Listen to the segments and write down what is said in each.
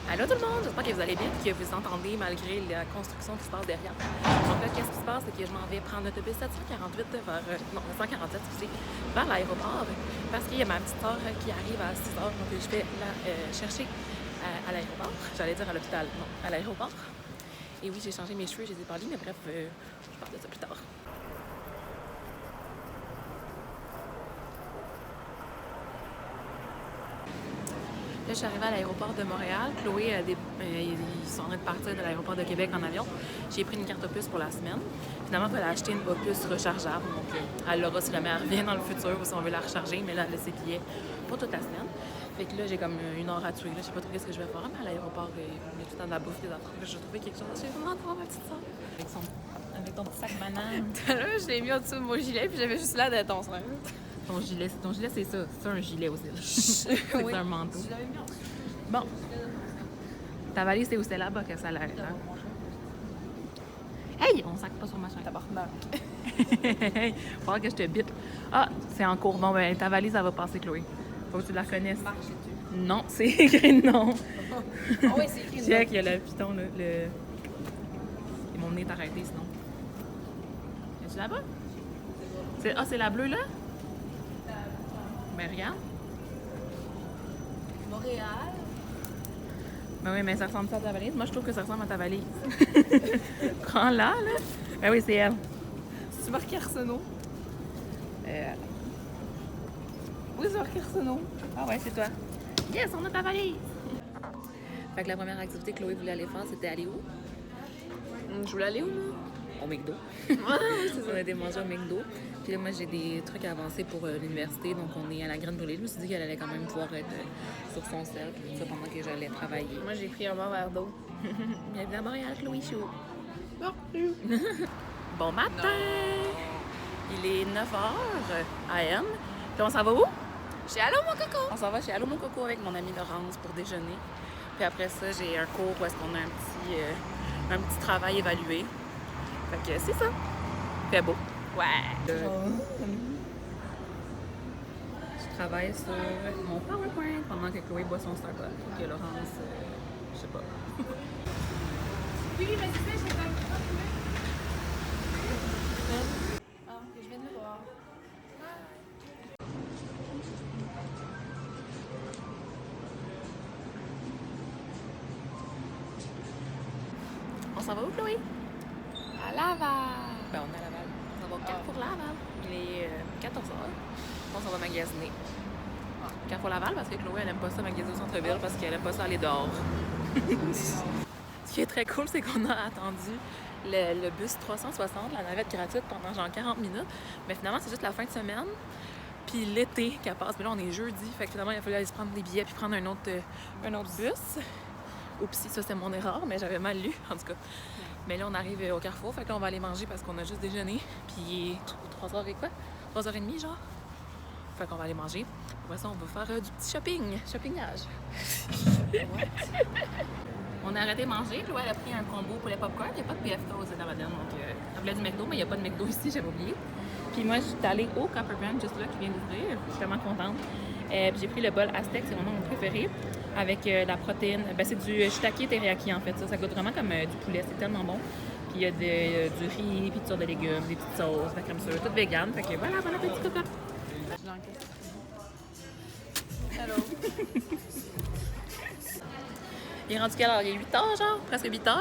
Allô tout le monde, j'espère que vous allez bien et que vous entendez malgré la construction qui se passe derrière. Donc là, qu'est-ce qui se passe, c'est que je m'en vais prendre l'autobus 748 vers, non, 747, excusez, vers l'aéroport parce qu'il y a ma petite sœur qui arrive à 6 heures, donc je vais la chercher à l'aéroport. J'allais dire à l'hôpital, non, à l'aéroport. Et oui, j'ai changé mes cheveux, je les ai pas mis, mais bref, je parle de ça plus tard. Là, je suis arrivée à l'aéroport de Montréal. Chloé, ils sont en train de partir de l'aéroport de Québec en avion. J'ai pris une carte opus pour la semaine. Finalement, elle a acheté une opus rechargeable. Donc, elle l'aura si jamais elle revient dans le futur ou si on veut la recharger. Mais là, elle a ses billets pour toute la semaine. Fait que là, j'ai comme une heure à tuer. Là, je sais pas trop ce que je vais faire. Mais à l'aéroport, il y a tout le temps de la bouffe, des affaires. Je vais trouver quelque chose. J'ai vraiment hâte de voir ma petite soeur. Avec ton petit sac banane. Là, je l'ai mis au-dessous de mon gilet, puis j'avais juste l'air de ton soeur. Ton gilet, c'est ça. C'est un gilet aussi. C'est Oui. un manteau. Je l'avais mis en dessous. Bon. Ta valise, c'est où? C'est là-bas que ça l'arrête. Hein? Hey! On sac pas sur ma chaîne. Tabarnak. Hey! Faut que je te bip. Ah, c'est en cours. Bon, ben, ta valise, elle va passer, Chloé. Faut que tu la connaisses. Marche dessus. Non, c'est écrit non. Ah oui, c'est écrit. Check, il y a le piton, là. Ils m'ont mené t'arrêter, sinon. Es-tu là-bas? Ah, c'est la bleue, là? Ben, regarde. Montréal. Ben oui, mais ça ressemble à ta valise. Moi, je trouve que ça ressemble à ta valise. Prends-la, là. Ben oui, c'est elle. C'est marqué Arsenault. Euh, Oui, c'est marqué Arsenault. Ah ouais, c'est toi. Yes, on a ta valise! Fait que la première activité que Chloé voulait aller faire, c'était aller où? Je voulais aller où, là? Au McDo. Ouais, c'est On a été manger au McDo. Puis là, moi, j'ai des trucs à avancer pour l'université. Donc, on est à la graine brûlée. Je me suis dit qu'elle allait quand même pouvoir être sur son sel. Tout ça pendant que j'allais travailler. Moi, j'ai pris un bon verre d'eau. Bienvenue à Montréal, Chloé Chou. Non. Bon matin! Il est 9h AM. Puis on s'en va où? J'ai allô, mon coco! On s'en va chez Allô Mon Coco avec mon amie Laurence pour déjeuner. Puis après ça, j'ai un cours où est-ce qu'on a un petit travail évalué. Fait que c'est ça. Fait beau. Ouais. Je travaille sur mon PowerPoint pendant que Chloé boit son Starbucks. Et que Laurence, je sais pas. Oui, mais c'est ça, j'ai pas trouvé. Ah, je viens de le voir. On s'en va où, Chloé? À Laval. Ben, on est à Laval. On s'en va au Carrefour Laval. Il est 14h. On s'en va magasiner. Carrefour Laval parce que Chloé, elle aime pas ça magasiner au centre-ville parce qu'elle aime pas ça aller dehors. Ce qui est très cool, c'est qu'on a attendu le bus 360, la navette gratuite, pendant genre 40 minutes. Mais finalement, c'est juste la fin de semaine. Puis l'été qu'elle passe. Mais là, on est jeudi. Fait que finalement, il a fallu aller se prendre des billets puis prendre un autre bus. Oupsie, ça, c'est mon erreur, mais j'avais mal lu, en tout cas. Mais là, on arrive au Carrefour. Fait que là, on va aller manger parce qu'on a juste déjeuné. Puis il est 3h et quoi? 3h30, genre? Fait qu'on va aller manger. Après ça, on va faire du petit shoppingage. On a arrêté de manger. Chloé, elle a pris un combo pour les popcorn. Il n'y a pas de PFK aux États-Unis. Donc, elle voulait du McDo, mais il n'y a pas de McDo ici, j'avais oublié. Puis moi, je suis allée au Copper Brand, juste là, qui vient d'ouvrir. Je suis tellement contente. Puis j'ai pris le bol Aztec, c'est vraiment mon préféré. Avec la protéine. Ben, c'est du shiitake teriyaki, en fait. Ça goûte vraiment comme du poulet. C'est tellement bon. Puis il y a du riz, puis toutes sortes de légumes, des petites sauces, de la crème sûre, tout vegan. Fait que voilà, bon appétit, cocotte. Hello. Il est rendu quelle heure? Il est 8h, genre? Presque 8h.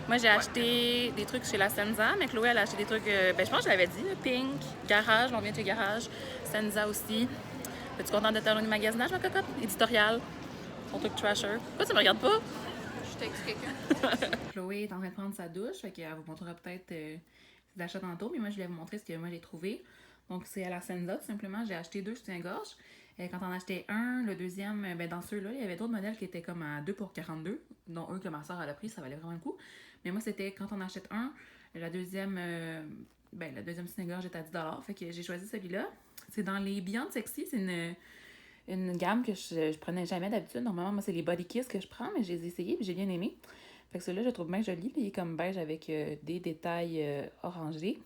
Moi, j'ai acheté des trucs chez la Senza, mais Chloé, elle a acheté des trucs, je pense que je l'avais dit, là, Pink, Garage, on vient de chez Garage, Senza aussi. Es-tu contente de ton magasinage, ma cocotte? Éditorial, ton truc trasher. Pourquoi tu me regardes pas? Je texte quelqu'un. Chloé est en train de prendre sa douche, fait qu'elle vous montrera peut-être ses achats tantôt, mais moi, je vais vous montrer ce que moi, j'ai trouvé. Donc, c'est à la Senza, tout simplement. J'ai acheté 2 soutiens-gorge. Quand on achetait un, le deuxième, ben dans ceux-là, il y avait d'autres modèles qui étaient comme à 2 pour 42, dont un que ma soeur a pris, ça valait vraiment le coup. Mais moi, c'était quand on achète un, la deuxième soutien-gorge est à 10$. Fait que j'ai choisi celui-là. C'est dans les Beyond Sexy, c'est une gamme que je prenais jamais d'habitude. Normalement, moi, c'est les Body Kiss que je prends, mais je les ai essayés et j'ai bien aimé. Fait que celui-là, je le trouve bien joli. Il est comme beige avec des détails orangés.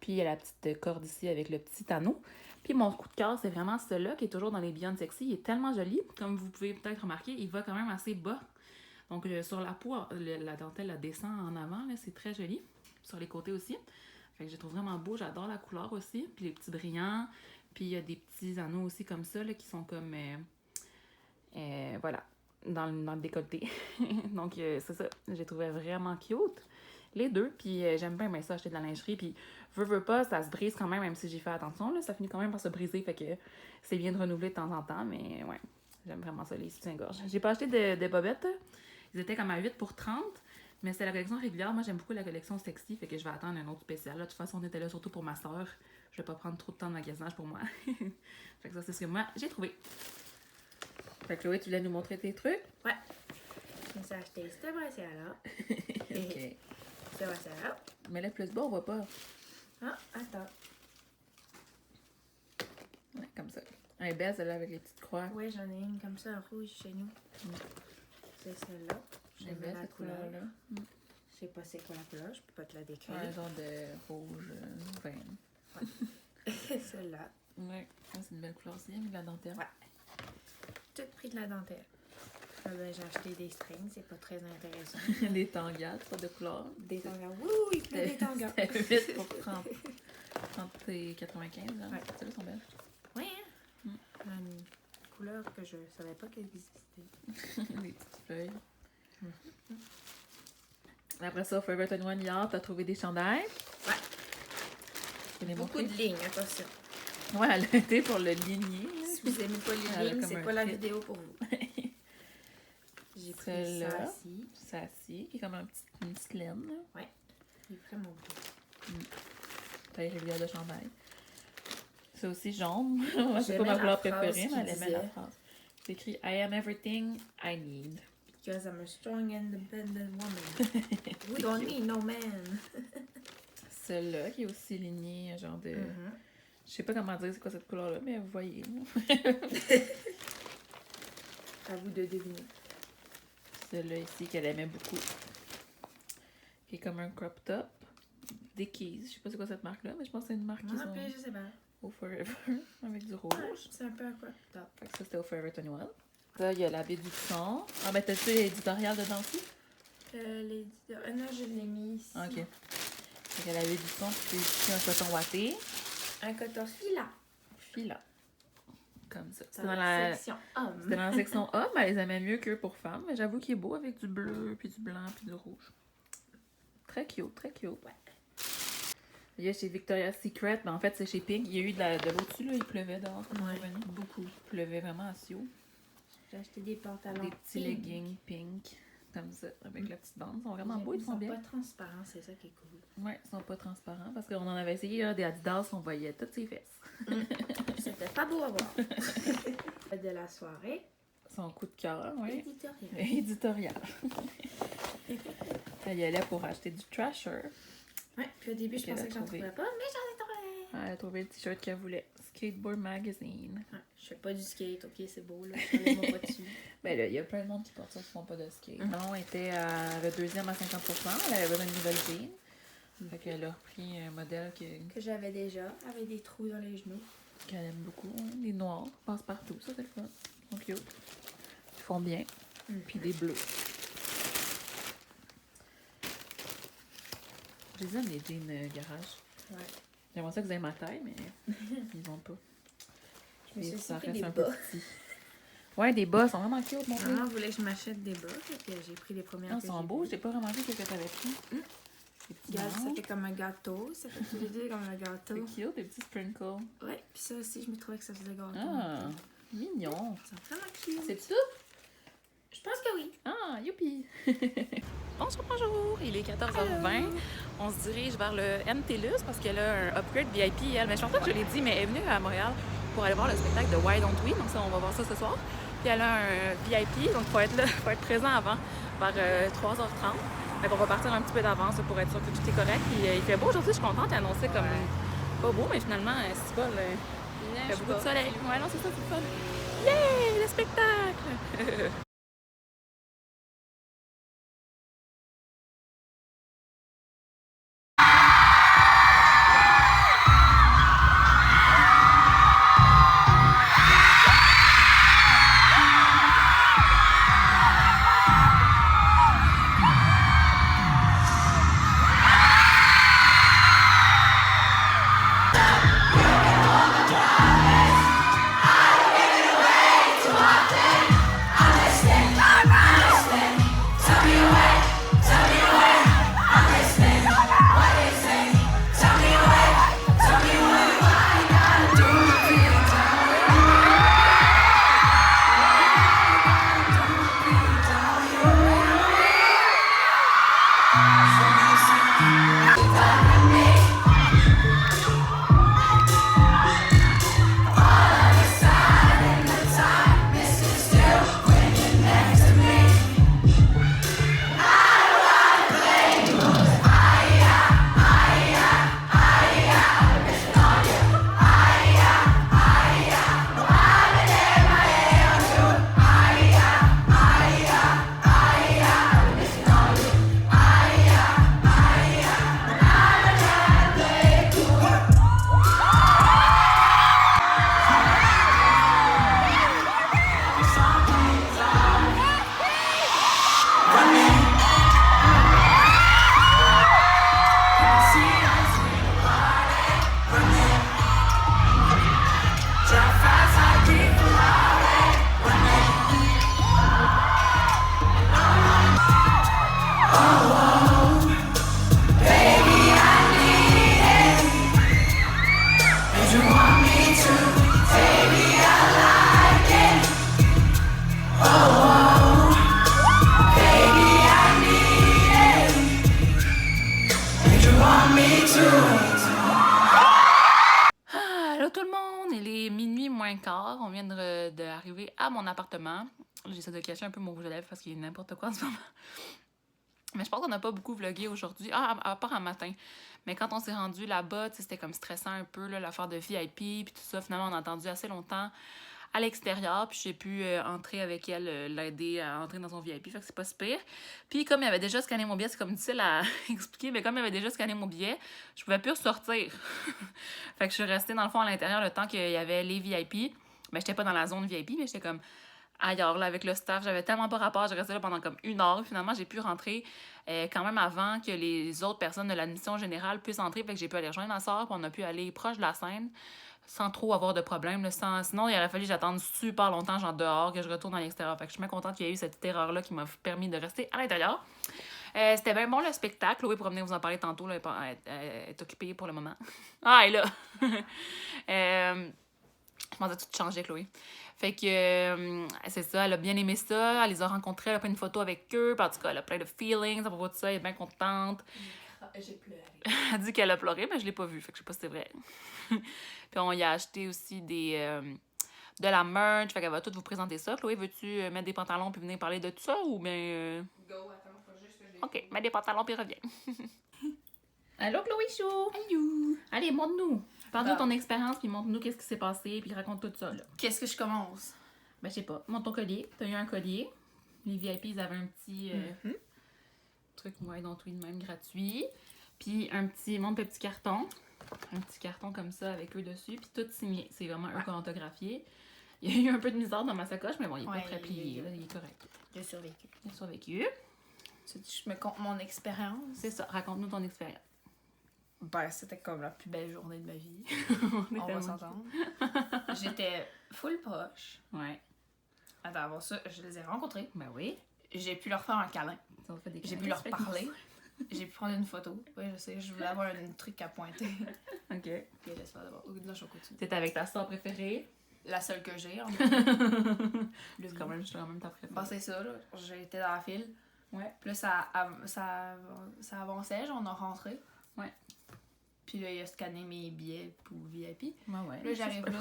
Puis il y a la petite corde ici avec le petit anneau. Puis mon coup de cœur, c'est vraiment celui-là qui est toujours dans les Beyond Sexy. Il est tellement joli. Comme vous pouvez peut-être remarquer, il va quand même assez bas. Donc sur la peau, la dentelle la descend en avant. Là, c'est très joli. Sur les côtés aussi. Fait que je le trouve vraiment beau. J'adore la couleur aussi. Puis les petits brillants. Puis il y a des petits anneaux aussi comme ça là, qui sont comme... voilà. Dans le décolleté. Donc c'est ça. J'ai trouvé vraiment cute. Les deux. Puis j'aime bien ça acheter de la lingerie. Puis veux pas, ça se brise quand même si j'y fais attention. Là, ça finit quand même par se briser. Fait que c'est bien de renouveler de temps en temps. Mais ouais, j'aime vraiment ça, les soutiens-gorge. J'ai pas acheté de bobettes. Ils étaient comme à 8 pour 30. Mais c'est la collection régulière. Moi, j'aime beaucoup la collection sexy. Fait que je vais attendre un autre spécial. Là, de toute façon, on était là surtout pour ma soeur. Je vais pas prendre trop de temps de magasinage pour moi. Fait que ça, c'est ce que moi, j'ai trouvé. Fait que Chloé, tu voulais nous montrer tes trucs? Ouais. Je me suis acheté ce bracelet-là. Ok. Ce bracelet-là. Mais là, plus bas, on voit pas. Ah, attends. Ouais, comme ça. Elle est belle, celle-là, avec les petites croix. Oui, j'en ai une comme ça, rouge chez nous. C'est celle-là. Elle est belle, cette couleur-là. Je sais pas c'est quoi la couleur, je peux pas te la décrire. Un genre de rouge vin. Ouais. Celle-là. Ouais, c'est une belle couleur aussi, avec de la dentelle. Ouais. Tout pris de la dentelle. Ah ben, j'ai acheté des strings, c'est pas très intéressant. Des tangas, pas de couleur. Des tangas. Oui, oui, plein des tangas. C'était 8 pour 30. 30 et 95, genre. Ouais. Celles-là sont belles. Oui, hein? Une couleur que je savais pas qu'elle existait. Des petites feuilles. Après ça, Forever 21 hier, t'as trouvé des chandails. Ouais. Tu les Beaucoup montrer? de lignes, attention. Ouais, elle a été pour le ligner. Si vous aimez pas Elle a les lignes, comme c'est un pas la kit. vidéo pour vous. J'ai pris Celle-là. ça ici. Ça ci qui est comme une petite laine. Là. Ouais. Il est vraiment beau. Taille régulière de chandail. C'est aussi jaune. Moi, c'est pas J'aimais ma couleur la phrase préférée, mais qui elle aimait la disait- phrase. C'est écrit I am everything I need. Because I'm a strong, independent woman. We don't need no man. Celle-là qui est aussi lignée, genre de. Mhm. Je sais pas comment dire c'est quoi cette couleur-là, mais vous voyez. À vous de deviner. Celle-là ici qu'elle aimait beaucoup. Qui est comme un crop top. Dickies. Je sais pas c'est quoi cette marque-là, mais je pense que c'est une marque qui Moi, sont après, je sais pas. au Forever avec du Ouais, rouge. c'est un peu un crop top. Fait que ça c'était au Forever 21. Ça, il y a la baie du son. Ah ben t'as-tu l'éditorial dedans aussi? Non, je l'ai mis ici. Ah, ok. Fait qu'elle avait du son, puis c'est ici un coton watté. Un coton fila. Fila. Comme ça. C'est C'était dans dans la la... section homme. C'était dans la section hommes, elle les aimait mieux que pour femmes. Mais j'avoue qu'il est beau avec du bleu, puis du blanc, puis du rouge. Très cute, très cute. Ouais. Il y a chez Victoria's Secret, mais en fait c'est chez Pink. Il y a eu de l'eau dessus, là, il pleuvait dehors. Quand on est revenu. Beaucoup. Il pleuvait vraiment à Sio. J'ai acheté des pantalons Des petits pink. leggings pink, comme ça, avec la petite bande. Ils sont vraiment beaux, ils Ils sont sont bien. pas transparents, c'est ça qui est cool. Ouais, ils sont pas transparents parce qu'on en avait essayé là, des Adidas, on voyait toutes ses fesses. C'était pas beau à voir. De la soirée. Son coup de cœur, oui. Éditorial. Éditorial. Elle y allait pour acheter du Trasher. Ouais, puis au début, je Qu'elle pensais a que j'en trouvé. trouvais pas, mais j'en ai trouvé. Elle a trouvé le t-shirt qu'elle voulait. Skateboard Magazine. Ouais, je fais pas du skate, ok, c'est beau, là. Je mets mon pas dessus. Ben là, il y a plein de monde qui porte ça qui font pas de skate. Non, elle était à le deuxième à 50%. Elle avait besoin d'une nouvelle jean. Fait qu'elle a repris un modèle Que j'avais déjà, avec des trous dans les genoux. qu'elle aime beaucoup. Hein. Les noirs passent partout, ça c'est le fun. Ils sont cute. Ils font bien. Puis des bleus. Je les aime les jeans garage. Ouais. J'aimerais ça que vous ayez ma taille, mais ils vont pas. Je me suis aussi ça pris reste des un peu bas. petit. Ouais, des bas, ils sont vraiment cute, mon Maman voulait que je m'achète des bas, fait que j'ai pris les premières. Non, ils que sont j'ai beaux, vues. j'ai pas remarqué ce que t'avais pris. Des petits Regarde, ça oranges. fait comme un gâteau, ça fait tous les deux comme un gâteau. C'est cute, des petits sprinkles. Ouais, puis ça aussi, je me trouvais que ça faisait gâteau. Ah, mignon. Ils sont vraiment cute. C'est tout? Je pense que oui. Ah, youpi! Bonjour, bonjour! Il est 14h20. On se dirige vers le MTLUS parce qu'elle a un upgrade VIP, elle. Mais je pense pas que je l'ai dit, mais elle est venue à Montréal pour aller voir le spectacle de Why Don't We. Donc ça, on va voir ça ce soir. Puis elle a un VIP, donc il faut être là, faut être présent avant, vers 3h30. Fait qu'on va partir un petit peu d'avance pour être sûr que tout est correct. Puis il fait beau aujourd'hui, je suis contente. Il annonçait comme pas beau, mais finalement, c'est pas le... Il fait beaucoup de soleil. Ouais, non, c'est ça, c'est le fun. Yay! Le spectacle! rentrée à mon appartement. J'essaie de cacher un peu mon rouge à lèvres parce qu'il y a n'importe quoi en ce moment. Mais je pense qu'on n'a pas beaucoup vlogué aujourd'hui. Ah, à part un matin. Mais quand on s'est rendu là-bas, c'était comme stressant un peu, là, l'affaire de VIP, puis tout ça. Finalement, on a attendu assez longtemps à l'extérieur, puis j'ai pu entrer avec elle, l'aider à entrer dans son VIP, fait que c'est pas si pire. Puis comme il avait déjà scanné mon billet, c'est comme difficile à expliquer, mais comme il avait déjà scanné mon billet, je pouvais plus ressortir. Fait que je suis restée dans le fond à l'intérieur le temps qu'il y avait les VIP. Mais j'étais pas dans la zone VIP, mais j'étais comme ailleurs, là, avec le staff. J'avais tellement pas rapport, j'ai resté là pendant comme 1 heure. Finalement, j'ai pu rentrer quand même avant que les autres personnes de l'admission générale puissent entrer. Fait que j'ai pu aller rejoindre ma soeur, puis on a pu aller proche de la scène sans trop avoir de problème. Là, sinon, il aurait fallu que j'attende super longtemps, genre dehors, que je retourne à l'extérieur. Fait que je suis bien contente qu'il y ait eu cette petite erreur-là qui m'a permis de rester à l'intérieur. C'était bien bon le spectacle. Chloé pourra venir vous en parler tantôt. Là, elle est occupée pour le moment. Ah, elle est là! Je pensais tout changer, Chloé. Fait que c'est ça, elle a bien aimé ça. Elle les a rencontrés, elle a pris une photo avec eux. Puis en tout cas, elle a plein de feelings à propos de ça. Elle est bien contente. J'ai pleuré. Elle dit qu'elle a pleuré, mais je l'ai pas vu. Fait que je sais pas si c'est vrai. Puis on y a acheté aussi de la merch. Fait qu'elle va tout vous présenter ça. Chloé, veux-tu mettre des pantalons puis venir parler de tout ça ou bien... Go, attends, faut juste que je les... OK, mets des pantalons puis reviens. Allô, Chloé Chou! Allô! Allez, montre-nous. Parle-nous de ton expérience puis montre-nous qu'est-ce qui s'est passé puis raconte tout ça, là. Qu'est-ce que je commence? Ben, je sais pas. Montre ton collier. T'as eu un collier. Les VIP, ils avaient un petit truc, ouais, dont oui, de même, gratuit. Puis un petit, montre le petit carton. Un petit carton comme ça avec eux dessus. Puis tout signé. C'est vraiment eux qui ont autographié. Il y a eu un peu de misère dans ma sacoche, mais bon, il est pas très plié, là. Il est correct. J'ai survécu. Il a survécu. Je me compte mon expérience. C'est ça. Raconte-nous ton expérience. Ben, c'était comme la plus belle journée de ma vie. On On va s'entendre. J'étais full poche. Ouais. Attends, avant ça, je les ai rencontrés. Ben oui. J'ai pu leur faire un câlin. Ça fait des J'ai pu câlins. leur parler. J'ai pu prendre une photo. Oui, je sais, je voulais avoir un truc à pointer. OK. Puis laisse faire d'abord. Là, je continue. T'étais avec ta star préférée. La seule que j'ai, en C'est quand même ta préférée. Bon, c'est ça, là. J'étais dans la file. Ouais. Puis là, ça avançait, genre, on a rentré. Ouais. Puis là, il a scanné mes billets pour VIP. Ouais. Là, j'arrive là.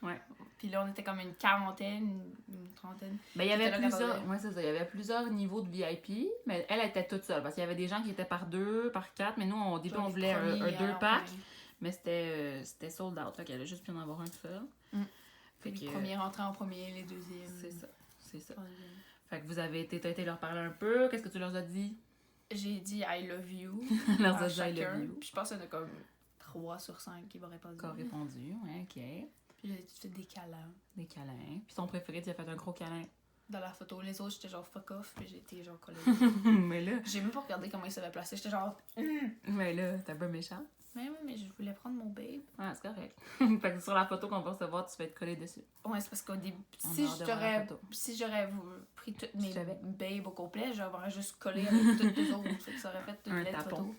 Ouais. Puis là, on était comme une quarantaine, une trentaine. Ben, il y avait J'étais là plusieurs... Ouais, c'est ça. Il y avait plusieurs niveaux de VIP, mais elle était toute seule. Parce qu'il y avait des gens qui étaient par 2, par 4, mais nous, au début, on voulait un 2-pack. Mais c'était sold out. Fait qu'elle a juste pu en avoir un seul. Fait que... Les premiers rentraient en premier, les deuxièmes. C'est ça. Fait que vous avez été leur parler un peu. Qu'est-ce que tu leur as dit? J'ai dit I love you. Leur à as dit I chacun. love you. Puis je pense qu'il y en a comme 3 sur 5 qui m'ont répondu. Qui ont répondu, ouais, OK. Puis j'ai fait des câlins. Des câlins. Puis son préféré, tu as fait un gros câlin. Dans la photo, les autres, j'étais genre fuck off, puis j'ai été genre collée. Mais là... J'ai même pas regardé comment il s'avait placé, j'étais genre... Mais là, t'es un peu méchant. Mais oui, mais je voulais prendre mon babe. Ah, c'est correct. Fait que sur la photo qu'on va recevoir, tu vas être collé dessus. Ouais, c'est parce qu'au début, On a hâte de voir la photo. si j'aurais pris toutes mes savais. babes au complet, j'aurais juste collé avec toutes les autres. Fait que ça aurait fait toute Un belle tapon. photo.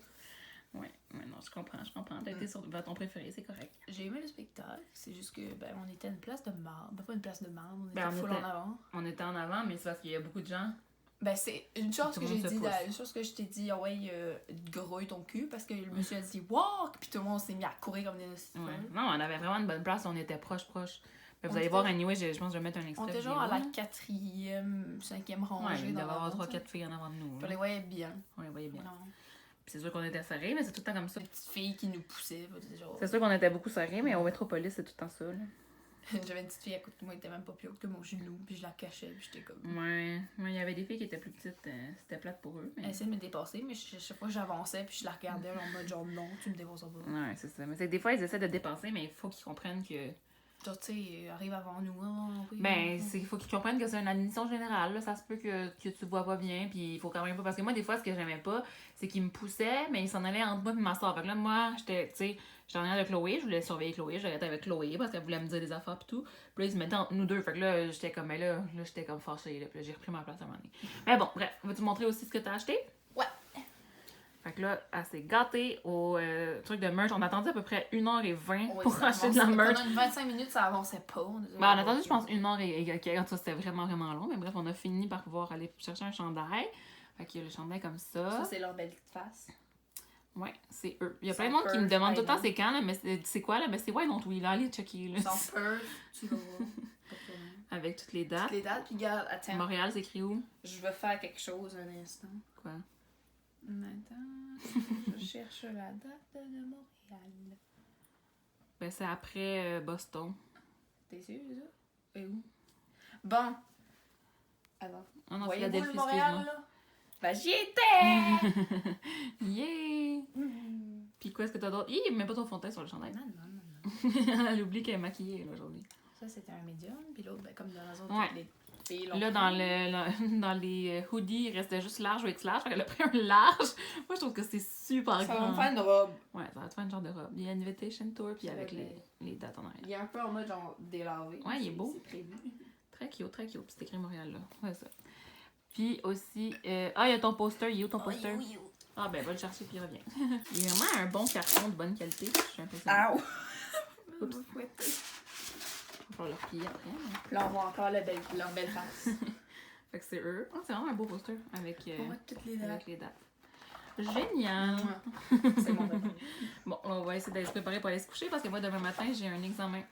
Ouais, mais non, je comprends. T'as été sur ton préféré, c'est correct. J'ai aimé le spectacle, c'est juste que, ben, on était à une place de marde. Ben, pas une place de marde, on était Ben, on full était- en avant. On était en avant, mais c'est parce qu'il y a beaucoup de gens. Ben, c'est une chose Tout que le monde j'ai se dit, pousse. une chose que je t'ai dit, ah ouais, grouille ton cul, parce que le monsieur a dit walk, puis tout le monde s'est mis à courir comme des Ouais. Non, on avait vraiment une bonne place, on était proche. Mais vous On allez était- voir, anyway, je pense que je vais mettre un extrait. On était genre à la 4e, 5e rangée. Ouais, il devait y dans avoir l'avant, 3-4 filles en avant de nous. On là. les voyait bien. On les voyait bien. Non. Puis c'est sûr qu'on était serrés, mais c'est tout le temps comme ça. Des petites filles qui nous poussaient. Genre... C'est sûr qu'on était beaucoup serrés, mais au Métropolis, c'est tout le temps ça. Là. J'avais une petite fille à côté de moi qui était même pas plus haute que mon genou, puis je la cachais, puis j'étais comme. Ouais, il y avait des filles qui étaient plus petites, c'était plate pour eux. Mais... Elle essayait de me dépasser, mais chaque fois que j'avançais, puis je la regardais en mode genre non, tu me dépasses pas. Ouais, c'est ça. Mais c'est que des fois, ils essaient de dépasser, mais il faut qu'ils comprennent que. Genre, tu sais, arrive avant nous. Hein, oui, Ben, il faut qu'ils comprennent que c'est une admission générale. Là. Ça se peut que tu vois pas bien, puis il faut quand même pas. Parce que moi, des fois, ce que j'aimais pas, c'est qu'ils me poussaient, mais ils s'en allaient entre moi et ma soeur. Fait que là, moi, j'étais en arrière de Chloé, je voulais surveiller Chloé, je restais avec Chloé parce qu'elle voulait me dire des affaires pis tout. Puis là, ils se mettaient entre nous deux. Fait que là, j'étais comme, mais là j'étais comme fâchée. Là. Puis là, j'ai repris ma place à un moment donné. Mais bon, bref, veux-tu montrer aussi ce que t'as acheté? Ouais. Fait que là, elle s'est gâtée au truc de merch. On a attendu à peu près 1h20 Ouais, pour ça acheter de la avançait. merch. Pendant une 25 minutes, ça avançait pas. Ben, on a attendu, je pense, 1h et quelques. En tout cas, c'était vraiment, vraiment long. Mais bref, on a fini par pouvoir aller chercher un chandail. Fait qu'il y a le chandail comme ça. Ça, c'est leur belle petite face. Ouais, c'est eux. Il y a Ils plein de sont monde qui me Perth, demande tout le temps I c'est quand, là, mais c'est quoi, là? Ben c'est Why Don't We, là, allez checker, là. Ils sont Perth, tu vas voir. Pas de problème. Avec toutes les dates. Toutes les dates, puis regarde, attends. Montréal, c'est écrit où? Je vais faire quelque chose un instant. Quoi? Attends, je cherche la date de Montréal. Ben c'est après Boston. T'es sûr, ça? Et où? Bon. Alors, Ah non, voyez-vous Philadelphie, le Montréal, excuse-moi. là? Ben, j'y étais! Yeah! Puis quoi, est-ce que t'as d'autre? Il n'y a même pas ton fond de teint sur le chandail. Non. Elle oublie qu'elle est maquillée, là, aujourd'hui. Ça, c'était un médium, puis l'autre, ben, comme dans les autres, Ouais. les filles l'ont Là, pris. dans les hoodies, il restait juste large ou X large. Elle a pris un large. Moi, je trouve que c'est super Ça va grand. me faire une robe. Ouais, ça va te faire une genre de robe. Il y a une invitation tour, puis Ça avec va les dates en arrière. Il est un peu en mode genre délavé. Ouais, il est beau. C'est prévu. Très cute, très cute. Puis c'est écrit Montréal, là. Ouais, ça. Puis aussi... Ah, il y a ton poster. Il est où ton poster? Ah, ben, va le chercher, puis reviens. Il y a vraiment un bon carton de bonne qualité. Je suis impressionnée. Ouch! Oups. Il va falloir leur plier après. Mais... Puis là, on voit encore leur belle face. Fait que c'est eux. Ah, c'est vraiment un beau poster avec, On voit toutes les avec dates. les dates. Génial! C'est mon rêve. Bon, on va essayer d'être préparé pour aller se coucher parce que moi, demain matin, j'ai un examen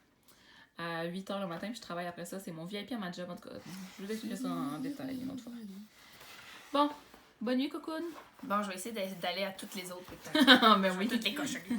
à 8h le matin, puis je travaille après ça. C'est mon VIP à ma job, en tout cas. Je vous expliquer ça en détail une autre fois. Bon, bonne nuit, cocoon! Bon, je vais essayer d'aller à toutes les autres spectacles. Ben oui. Toutes les cochonneries.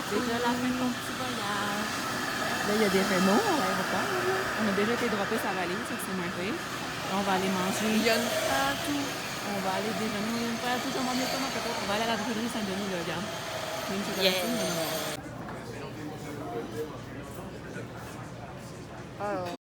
Déjà la fin de ton petit voyage. Là, il y a des Renault à l'aéroport. On a déjà été droppés sa valise, ça c'est moins pire. Là, on va aller manger. Il y a une partout. On va aller déjeuner. Il y a une partout, on va aller comment peut-être. On va aller à la brûlerie Saint-Denis, là, regarde. Une chocolatine, Alors,